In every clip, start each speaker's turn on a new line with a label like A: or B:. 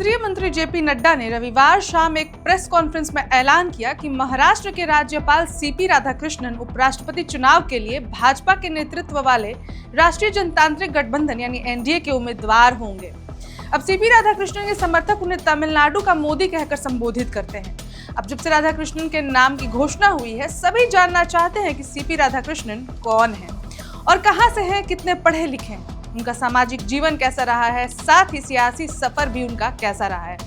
A: केंद्रीय मंत्री जेपी नड्डा ने रविवार शाम एक प्रेस कॉन्फ्रेंस में ऐलान किया कि महाराष्ट्र के राज्यपाल सीपी राधाकृष्णन उपराष्ट्रपति चुनाव के लिए भाजपा के नेतृत्व वाले राष्ट्रीय जनतांत्रिक गठबंधन यानी एनडीए के उम्मीदवार होंगे। अब सीपी राधाकृष्णन के समर्थक उन्हें तमिलनाडु का मोदी कहकर संबोधित करते हैं। अब जब से राधाकृष्णन के नाम की घोषणा हुई है, सभी जानना चाहते हैं कि सीपी राधाकृष्णन कौन है और कहां से हैं, कितने पढ़े लिखे हैं, उनका सामाजिक जीवन कैसा रहा है, साथ ही सियासी सफर भी उनका कैसा रहा है,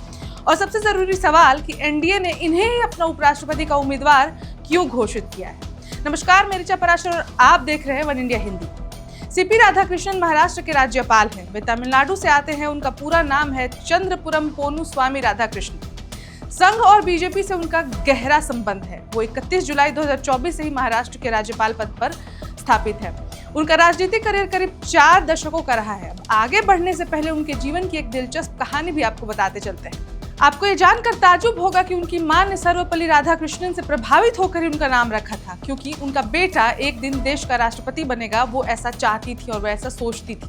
A: और सबसे जरूरी सवाल कि एनडीए ने इन्हें ही अपना उपराष्ट्रपति का उम्मीदवार क्यों घोषित किया है। नमस्कार, मैं ऋचा पराशर और आप देख रहे हैं one India Hindi. CP Radhakrishnan Maharashtra के राज्यपाल हैं। वे तमिलनाडु से आते हैं। उनका पूरा नाम है चंद्रपुरम पोन्नु स्वामी राधाकृष्णन। संघ और बीजेपी से उनका गहरा संबंध है। वो 31 जुलाई 2024 से ही महाराष्ट्र के राज्यपाल पद पर स्थापित है। उनका राजनीतिक करियर करीब 4 दशकों का रहा है। आगे बढ़ने से पहले उनके जीवन की एक दिलचस्प कहानी भी आपको बताते चलते हैं। आपको ये जानकर ताज्जुब होगा कि उनकी मां ने सर्वपल्ली राधाकृष्णन से प्रभावित होकर ही उनका नाम रखा था, क्योंकि उनका बेटा एक दिन देश का राष्ट्रपति बनेगा, वो ऐसा चाहती थी और वो ऐसा सोचती थी।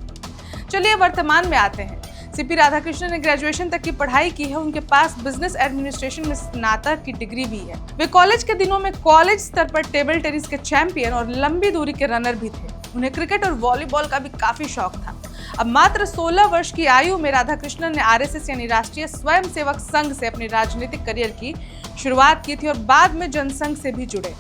A: चलिए वर्तमान में आते हैं। सीपी राधाकृष्णन ने ग्रेजुएशन तक की पढ़ाई की है। उनके पास बिजनेस एडमिनिस्ट्रेशन में स्नातक की डिग्री भी है। वे कॉलेज के दिनों में कॉलेज स्तर पर टेबल टेनिस के चैंपियन और लंबी दूरी के रनर भी थे। उन्हें क्रिकेट और वॉलीबॉल का भी काफी शौक था। अब मात्र 16 वर्ष की आयु में राधाकृष्णन ने आरएसएस यानी राष्ट्रीय स्वयंसेवक संघ से अपनी राजनीतिक करियर की शुरुआत की थी और बाद में जनसंघ से भी जुड़े।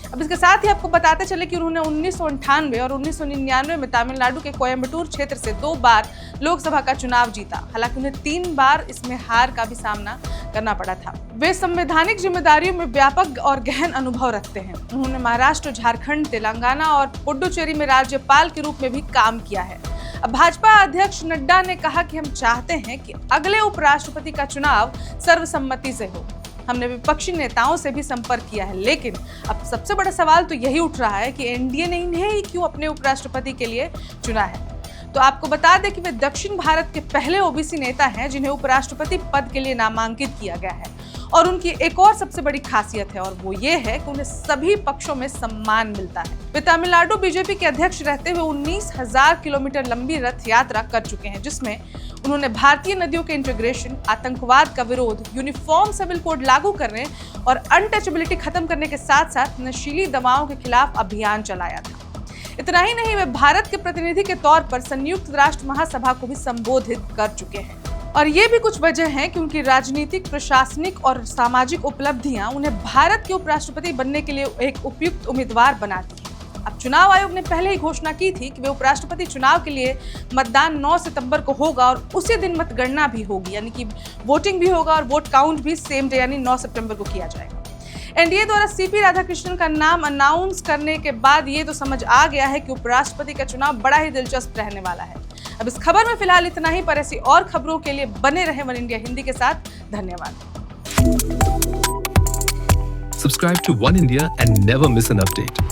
A: अब इसके साथ ही आपको बताते चले कि उन्होंने 1998 और 1999 में तमिलनाडु के कोयम्बटूर क्षेत्र से 2 बार लोकसभा का चुनाव जीता। हालांकि उन्हें 3 बार इसमें हार का भी सामना करना पड़ा था। वे संवैधानिक जिम्मेदारियों में व्यापक और गहन अनुभव रखते हैं। उन्होंने महाराष्ट्र, झारखंड, तेलंगाना और पुडुचेरी में राज्यपाल के रूप में भी काम किया है। अब भाजपा अध्यक्ष नड्डा ने कहा कि हम चाहते हैं कि अगले उपराष्ट्रपति का चुनाव सर्वसम्मति से हो। हमने विपक्षी नेताओं से भी संपर्क किया है, लेकिन अब सबसे बड़ा सवाल तो यही उठ रहा है कि एनडीए ने इन्हें ही क्यों अपने उपराष्ट्रपति के लिए चुना है। तो आपको बता दें कि वे दक्षिण भारत के पहले ओबीसी नेता हैं जिन्हें उपराष्ट्रपति पद के लिए नामांकित किया गया है। और उनकी एक और सबसे बड़ी खासियत है, और वो ये है कि उन्हें सभी पक्षों में सम्मान मिलता है। वे तमिलनाडु बीजेपी के अध्यक्ष रहते हुए 19,000 किलोमीटर लंबी रथ यात्रा कर चुके हैं, जिसमें उन्होंने भारतीय नदियों के इंटीग्रेशन, आतंकवाद का विरोध, यूनिफॉर्म सिविल कोड लागू करने और अनटचेबिलिटी खत्म करने के साथ साथ नशीली दवाओं के खिलाफ अभियान चलाया था। इतना ही नहीं, वे भारत के प्रतिनिधि के तौर पर संयुक्त राष्ट्र महासभा को भी संबोधित कर चुके हैं। और ये भी कुछ वजह है कि उनकी राजनीतिक, प्रशासनिक और सामाजिक उपलब्धियां उन्हें भारत के उपराष्ट्रपति बनने के लिए एक उपयुक्त उम्मीदवार बनाती हैं। अब चुनाव आयोग ने पहले ही घोषणा की थी कि वे उपराष्ट्रपति चुनाव के लिए मतदान 9 सितंबर को होगा और उसी दिन मतगणना भी होगी, यानी कि वोटिंग भी होगा और वोट काउंट भी सेम डे यानी 9 सितंबर को किया जाएगा। एनडीए द्वारा सीपी राधाकृष्णन का नाम अनाउंस करने के बाद ये तो समझ आ गया है कि उपराष्ट्रपति का चुनाव बड़ा ही दिलचस्प रहने वाला है। अब इस खबर में फिलहाल इतना ही, पर ऐसी और खबरों के लिए बने रहे वन इंडिया हिंदी के साथ। धन्यवाद।
B: Subscribe to One India and never miss an update.